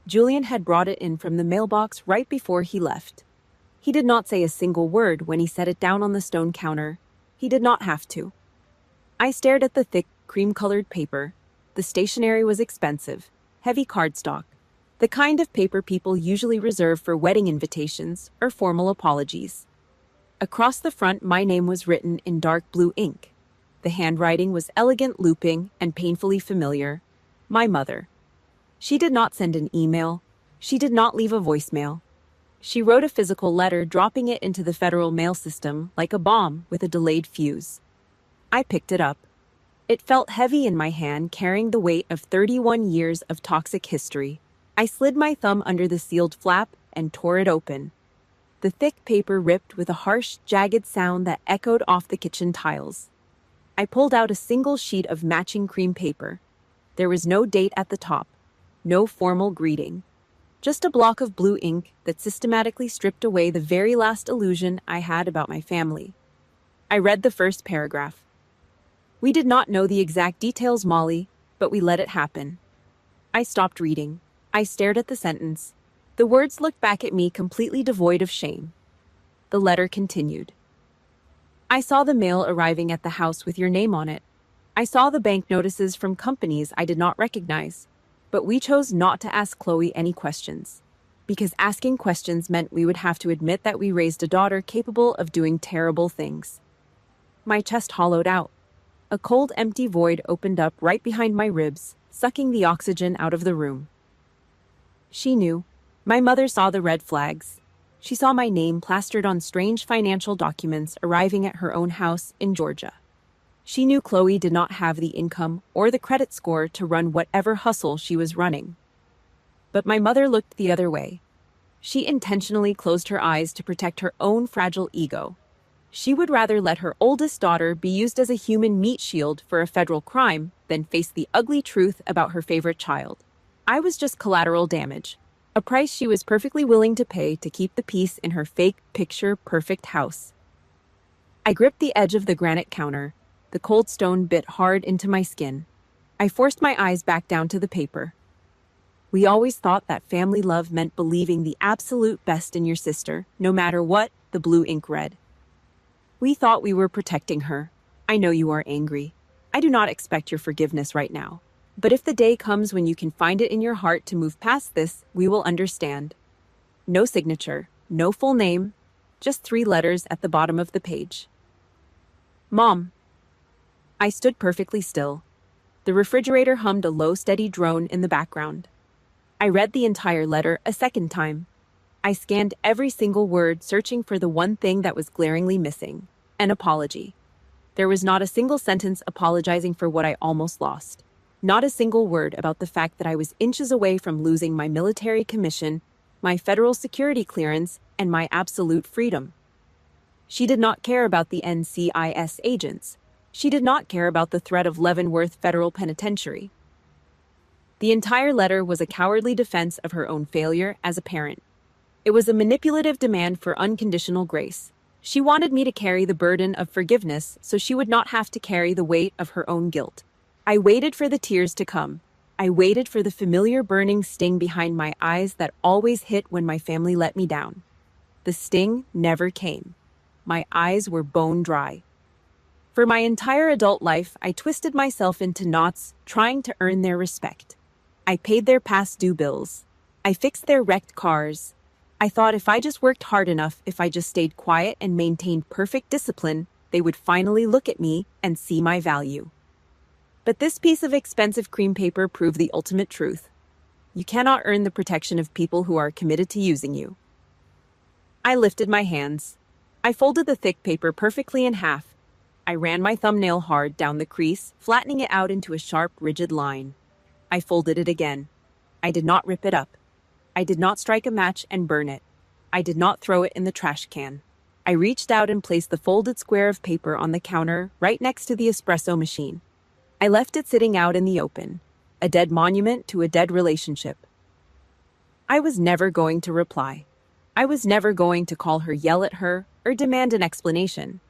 Julian had brought it in from the mailbox right before he left. He did not say a single word when he set it down on the stone counter. He did not have to. I stared at the thick, cream-colored paper. The stationery was expensive, heavy cardstock, the kind of paper people usually reserve for wedding invitations or formal apologies. Across the front, my name was written in dark blue ink. The handwriting was elegant, looping, and painfully familiar. My mother. She did not send an email. She did not leave a voicemail. She wrote a physical letter, dropping it into the federal mail system like a bomb with a delayed fuse. I picked it up. It felt heavy in my hand, carrying the weight of 31 years of toxic history. I slid my thumb under the sealed flap and tore it open. The thick paper ripped with a harsh, jagged sound that echoed off the kitchen tiles. I pulled out a single sheet of matching cream paper. There was no date at the top, no formal greeting. Just a block of blue ink that systematically stripped away the very last illusion I had about my family. I read the first paragraph. We did not know the exact details, Molly, but we let it happen. I stopped reading. I stared at the sentence. The words looked back at me completely devoid of shame. The letter continued. I saw the mail arriving at the house with your name on it. I saw the bank notices from companies I did not recognize. But we chose not to ask Chloe any questions, because asking questions meant we would have to admit that we raised a daughter capable of doing terrible things. My chest hollowed out. A cold, empty void opened up right behind my ribs, sucking the oxygen out of the room. She knew. My mother saw the red flags. She saw my name plastered on strange financial documents arriving at her own house in Georgia. She knew Chloe did not have the income or the credit score to run whatever hustle she was running. But my mother looked the other way. She intentionally closed her eyes to protect her own fragile ego. She would rather let her oldest daughter be used as a human meat shield for a federal crime than face the ugly truth about her favorite child. I was just collateral damage, a price she was perfectly willing to pay to keep the peace in her fake, picture-perfect house. I gripped the edge of the granite counter. The cold stone bit hard into my skin. I forced my eyes back down to the paper. We always thought that family love meant believing the absolute best in your sister, no matter what, the blue ink read. We thought we were protecting her. I know you are angry. I do not expect your forgiveness right now. But if the day comes when you can find it in your heart to move past this, we will understand. No signature, no full name, just 3 letters at the bottom of the page. Mom. I stood perfectly still. The refrigerator hummed a low, steady drone in the background. I read the entire letter a second time. I scanned every single word, searching for the one thing that was glaringly missing: an apology. There was not a single sentence apologizing for what I almost lost. Not a single word about the fact that I was inches away from losing my military commission, my federal security clearance, and my absolute freedom. She did not care about the NCIS agents. She did not care about the threat of Leavenworth Federal Penitentiary. The entire letter was a cowardly defense of her own failure as a parent. It was a manipulative demand for unconditional grace. She wanted me to carry the burden of forgiveness so she would not have to carry the weight of her own guilt. I waited for the tears to come. I waited for the familiar burning sting behind my eyes that always hit when my family let me down. The sting never came. My eyes were bone dry. For my entire adult life, I twisted myself into knots, trying to earn their respect. I paid their past due bills. I fixed their wrecked cars. I thought if I just worked hard enough, if I just stayed quiet and maintained perfect discipline, they would finally look at me and see my value. But this piece of expensive cream paper proved the ultimate truth. You cannot earn the protection of people who are committed to using you. I lifted my hands. I folded the thick paper perfectly in half. I ran my thumbnail hard down the crease, flattening it out into a sharp, rigid line. I folded it again. I did not rip it up. I did not strike a match and burn it. I did not throw it in the trash can. I reached out and placed the folded square of paper on the counter right next to the espresso machine. I left it sitting out in the open, a dead monument to a dead relationship. I was never going to reply. I was never going to call her, yell at her, or demand an explanation.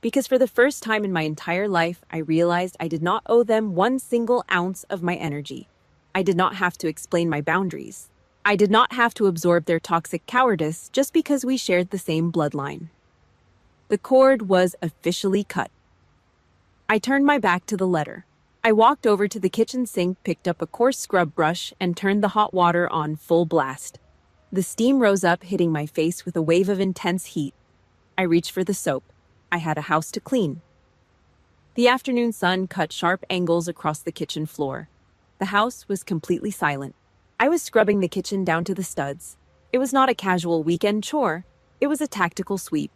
Because for the first time in my entire life, I realized I did not owe them one single ounce of my energy. I did not have to explain my boundaries. I did not have to absorb their toxic cowardice just because we shared the same bloodline. The cord was officially cut. I turned my back to the letter. I walked over to the kitchen sink, picked up a coarse scrub brush, and turned the hot water on full blast. The steam rose up, hitting my face with a wave of intense heat. I reached for the soap. I had a house to clean. The afternoon sun cut sharp angles across the kitchen floor. The house was completely silent. I was scrubbing the kitchen down to the studs. It was not a casual weekend chore. It was a tactical sweep.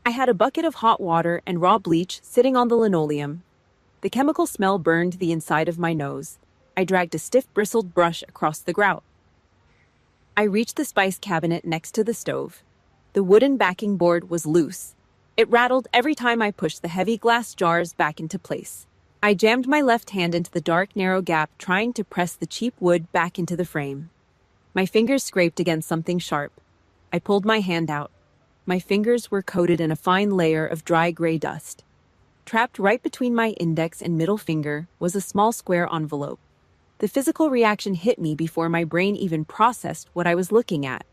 I had a bucket of hot water and raw bleach sitting on the linoleum. The chemical smell burned the inside of my nose. I dragged a stiff bristled brush across the grout. I reached the spice cabinet next to the stove. The wooden backing board was loose. It rattled every time I pushed the heavy glass jars back into place. I jammed my left hand into the dark, narrow gap, trying to press the cheap wood back into the frame. My fingers scraped against something sharp. I pulled my hand out. My fingers were coated in a fine layer of dry gray dust. Trapped right between my index and middle finger was a small square envelope. The physical reaction hit me before my brain even processed what I was looking at.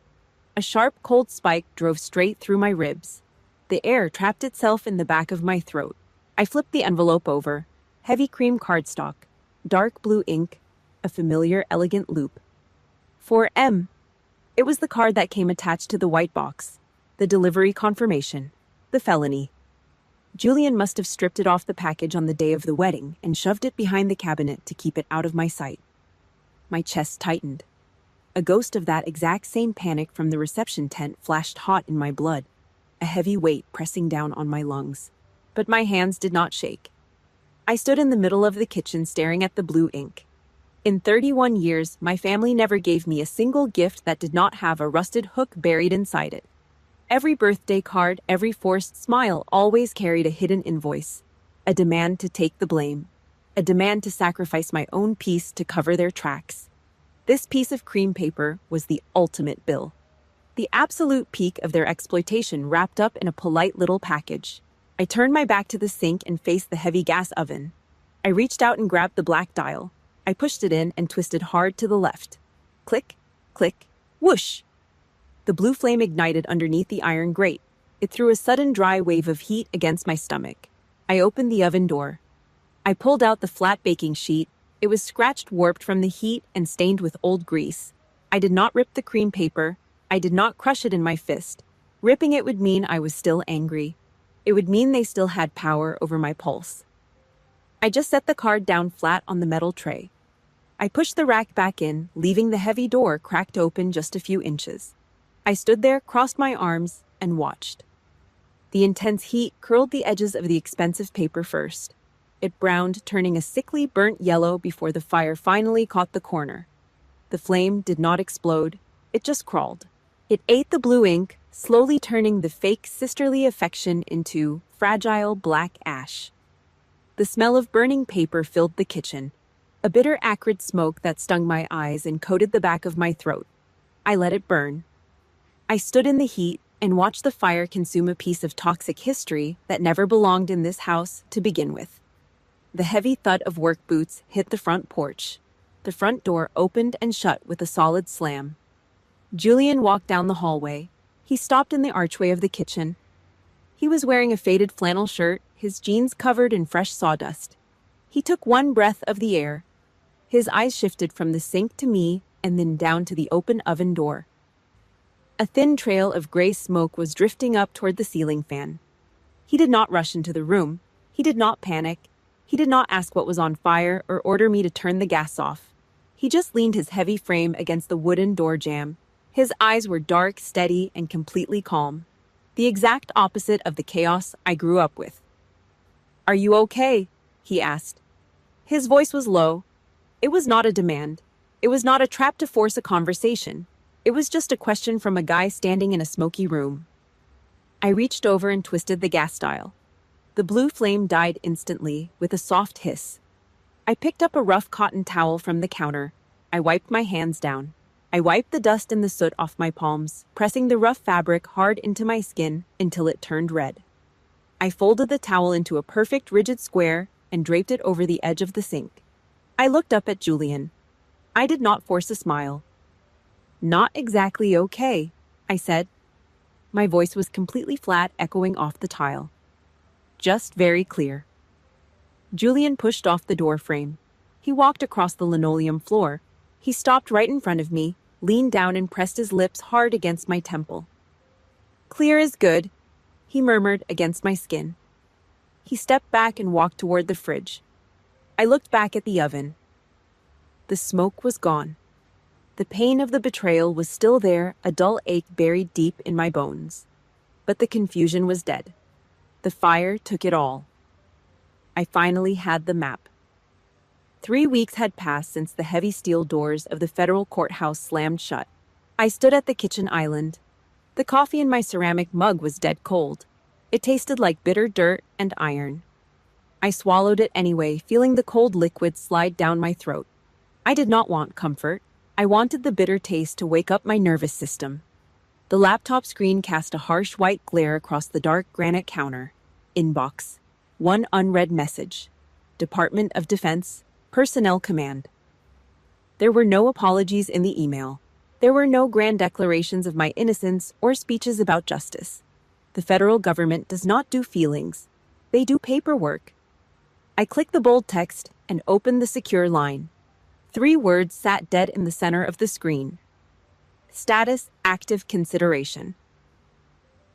A sharp, cold spike drove straight through my ribs. The air trapped itself in the back of my throat. I flipped the envelope over. Heavy cream cardstock, dark blue ink, a familiar, elegant loop. For M. It was the card that came attached to the white box. The delivery confirmation. The felony. Julian must have stripped it off the package on the day of the wedding and shoved it behind the cabinet to keep it out of my sight. My chest tightened. A ghost of that exact same panic from the reception tent flashed hot in my blood, a heavy weight pressing down on my lungs. But my hands did not shake. I stood in the middle of the kitchen staring at the blue ink. In 31 years, my family never gave me a single gift that did not have a rusted hook buried inside it. Every birthday card, every forced smile always carried a hidden invoice, a demand to take the blame, a demand to sacrifice my own peace to cover their tracks. This piece of cream paper was the ultimate bill. The absolute peak of their exploitation wrapped up in a polite little package. I turned my back to the sink and faced the heavy gas oven. I reached out and grabbed the black dial. I pushed it in and twisted hard to the left. Click, click, whoosh! The blue flame ignited underneath the iron grate. It threw a sudden dry wave of heat against my stomach. I opened the oven door. I pulled out the flat baking sheet. It was scratched, warped from the heat, and stained with old grease. I did not rip the cream paper. I did not crush it in my fist. Ripping it would mean I was still angry. It would mean they still had power over my pulse. I just set the card down flat on the metal tray. I pushed the rack back in, leaving the heavy door cracked open just a few inches. I stood there, crossed my arms, and watched. The intense heat curled the edges of the expensive paper first. It browned, turning a sickly burnt yellow before the fire finally caught the corner. The flame did not explode, it just crawled. It ate the blue ink, slowly turning the fake sisterly affection into fragile black ash. The smell of burning paper filled the kitchen, a bitter acrid smoke that stung my eyes and coated the back of my throat. I let it burn. I stood in the heat and watched the fire consume a piece of toxic history that never belonged in this house to begin with. The heavy thud of work boots hit the front porch. The front door opened and shut with a solid slam. Julian walked down the hallway. He stopped in the archway of the kitchen. He was wearing a faded flannel shirt, his jeans covered in fresh sawdust. He took one breath of the air. His eyes shifted from the sink to me and then down to the open oven door. A thin trail of gray smoke was drifting up toward the ceiling fan. He did not rush into the room. He did not panic. He did not ask what was on fire or order me to turn the gas off. He just leaned his heavy frame against the wooden door jamb. His eyes were dark, steady, and completely calm. The exact opposite of the chaos I grew up with. "Are you okay?" he asked. His voice was low. It was not a demand. It was not a trap to force a conversation. It was just a question from a guy standing in a smoky room. I reached over and twisted the gas dial. The blue flame died instantly, with a soft hiss. I picked up a rough cotton towel from the counter. I wiped my hands down. I wiped the dust and the soot off my palms, pressing the rough fabric hard into my skin until it turned red. I folded the towel into a perfect rigid square and draped it over the edge of the sink. I looked up at Julian. I did not force a smile. "Not exactly okay," I said. My voice was completely flat, echoing off the tile. Just very clear. Julian pushed off the door frame. He walked across the linoleum floor. He stopped right in front of me, leaned down and pressed his lips hard against my temple. "Clear is good," he murmured against my skin. He stepped back and walked toward the fridge. I looked back at the oven. The smoke was gone. The pain of the betrayal was still there, a dull ache buried deep in my bones. But the confusion was dead. The fire took it all. I finally had the map. 3 weeks had passed since the heavy steel doors of the federal courthouse slammed shut. I stood at the kitchen island. The coffee in my ceramic mug was dead cold. It tasted like bitter dirt and iron. I swallowed it anyway, feeling the cold liquid slide down my throat. I did not want comfort. I wanted the bitter taste to wake up my nervous system. The laptop screen cast a harsh white glare across the dark granite counter. Inbox. One unread message. Department of Defense. Personnel Command. There were no apologies in the email. There were no grand declarations of my innocence or speeches about justice. The federal government does not do feelings. They do paperwork. I clicked the bold text and opened the secure line. 3 words sat dead in the center of the screen. Status active consideration.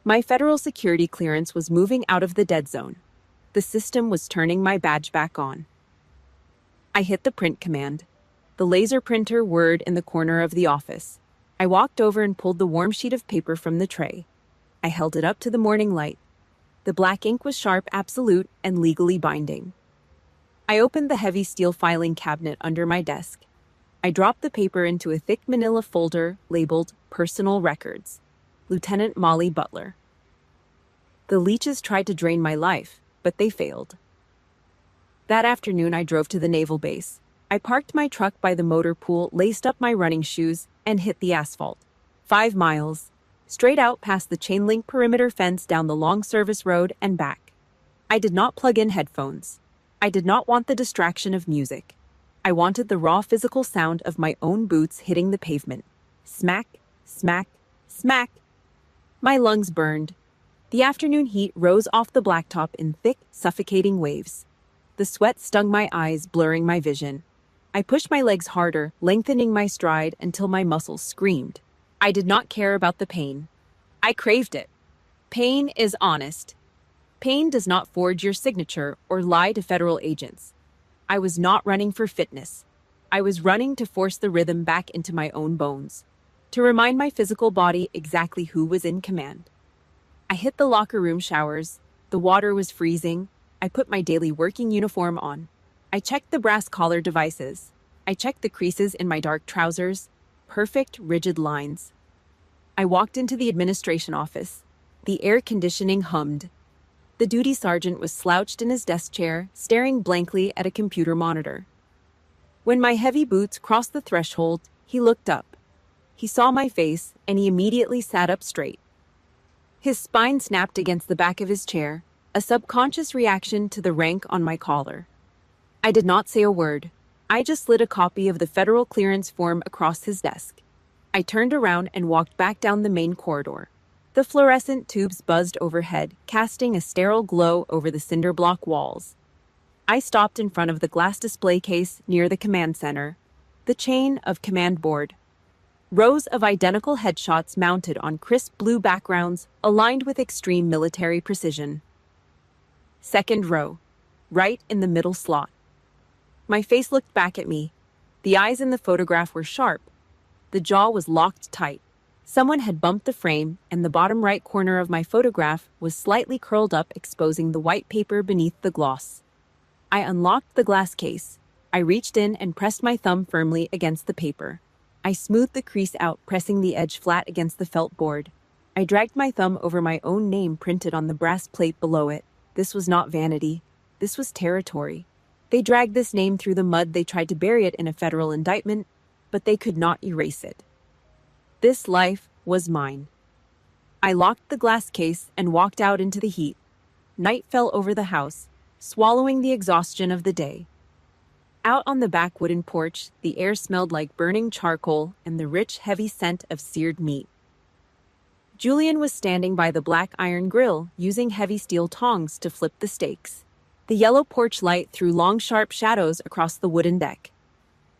My federal security clearance was moving out of the dead zone. The system was turning my badge back on. I hit the print command. The laser printer whirred in the corner of the office. I walked over and pulled the warm sheet of paper from the tray. I held it up to the morning light. The black ink was sharp, absolute, and legally binding. I opened the heavy steel filing cabinet under my desk. I dropped the paper into a thick manila folder labeled Personal Records. Lieutenant Molly Butler. The leeches tried to drain my life, but they failed. That afternoon, I drove to the naval base. I parked my truck by the motor pool, laced up my running shoes, and hit the asphalt. 5 miles, straight out past the chain-link perimeter fence down the long service road and back. I did not plug in headphones. I did not want the distraction of music. I wanted the raw physical sound of my own boots hitting the pavement. Smack, smack, smack. My lungs burned. The afternoon heat rose off the blacktop in thick, suffocating waves. The sweat stung my eyes, blurring my vision. I pushed my legs harder, lengthening my stride until my muscles screamed. I did not care about the pain. I craved it. Pain is honest. Pain does not forge your signature or lie to federal agents. I was not running for fitness. I was running to force the rhythm back into my own bones, to remind my physical body exactly who was in command. I hit the locker room showers. The water was freezing. I put my daily working uniform on. I checked the brass collar devices. I checked the creases in my dark trousers. Perfect, rigid lines. I walked into the administration office. The air conditioning hummed. The duty sergeant was slouched in his desk chair, staring blankly at a computer monitor. When my heavy boots crossed the threshold, he looked up. He saw my face, and he immediately sat up straight. His spine snapped against the back of his chair, a subconscious reaction to the rank on my collar. I did not say a word. I just slid a copy of the federal clearance form across his desk. I turned around and walked back down the main corridor. The fluorescent tubes buzzed overhead, casting a sterile glow over the cinder block walls. I stopped in front of the glass display case near the command center, the chain of command board. Rows of identical headshots mounted on crisp blue backgrounds aligned with extreme military precision. Second row, right in the middle slot. My face looked back at me. The eyes in the photograph were sharp. The jaw was locked tight. Someone had bumped the frame, and the bottom right corner of my photograph was slightly curled up, exposing the white paper beneath the gloss. I unlocked the glass case. I reached in and pressed my thumb firmly against the paper. I smoothed the crease out, pressing the edge flat against the felt board. I dragged my thumb over my own name printed on the brass plate below it. This was not vanity. This was territory. They dragged this name through the mud. They tried to bury it in a federal indictment, but they could not erase it. This life was mine. I locked the glass case and walked out into the heat. Night fell over the house, swallowing the exhaustion of the day. Out on the back wooden porch, the air smelled like burning charcoal and the rich, heavy scent of seared meat. Julian was standing by the black iron grill, using heavy steel tongs to flip the steaks. The yellow porch light threw long, sharp shadows across the wooden deck.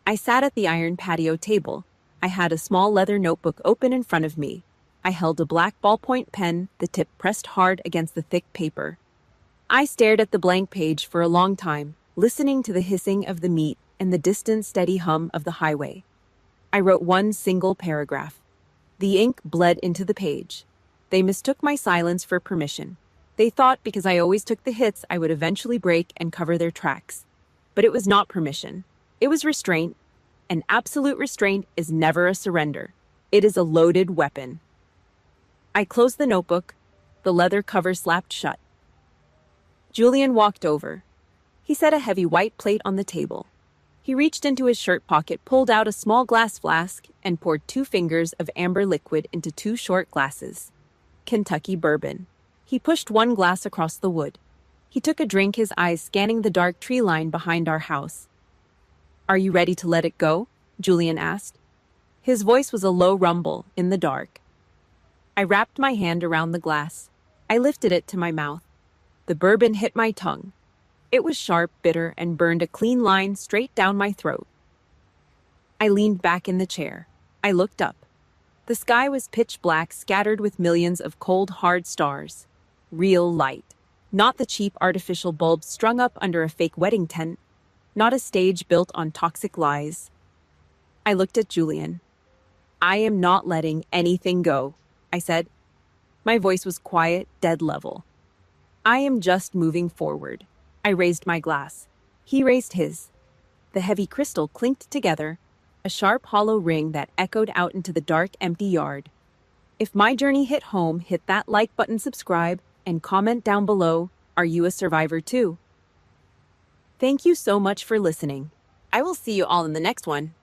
I sat at the iron patio table. I had a small leather notebook open in front of me. I held a black ballpoint pen, the tip pressed hard against the thick paper. I stared at the blank page for a long time, listening to the hissing of the meat and the distant, steady hum of the highway. I wrote one single paragraph. The ink bled into the page. They mistook my silence for permission. They thought because I always took the hits, I would eventually break and cover their tracks. But it was not permission. It was restraint. And absolute restraint is never a surrender. It is a loaded weapon. I closed the notebook. The leather cover slapped shut. Julian walked over. He set a heavy white plate on the table. He reached into his shirt pocket, pulled out a small glass flask, and poured 2 fingers of amber liquid into 2 short glasses. Kentucky bourbon. He pushed one glass across the wood. He took a drink, his eyes scanning the dark tree line behind our house. "Are you ready to let it go?" Julian asked. His voice was a low rumble in the dark. I wrapped my hand around the glass. I lifted it to my mouth. The bourbon hit my tongue. It was sharp, bitter, and burned a clean line straight down my throat. I leaned back in the chair. I looked up. The sky was pitch black, scattered with millions of cold, hard stars. Real light. Not the cheap artificial bulbs strung up under a fake wedding tent. Not a stage built on toxic lies. I looked at Julian. "I am not letting anything go," I said. My voice was quiet, dead level. "I am just moving forward." I raised my glass. He raised his. The heavy crystal clinked together, a sharp hollow ring that echoed out into the dark, empty yard. If my journey hit home, hit that like button, subscribe, and comment down below. Are you a survivor too? Thank you so much for listening. I will see you all in the next one.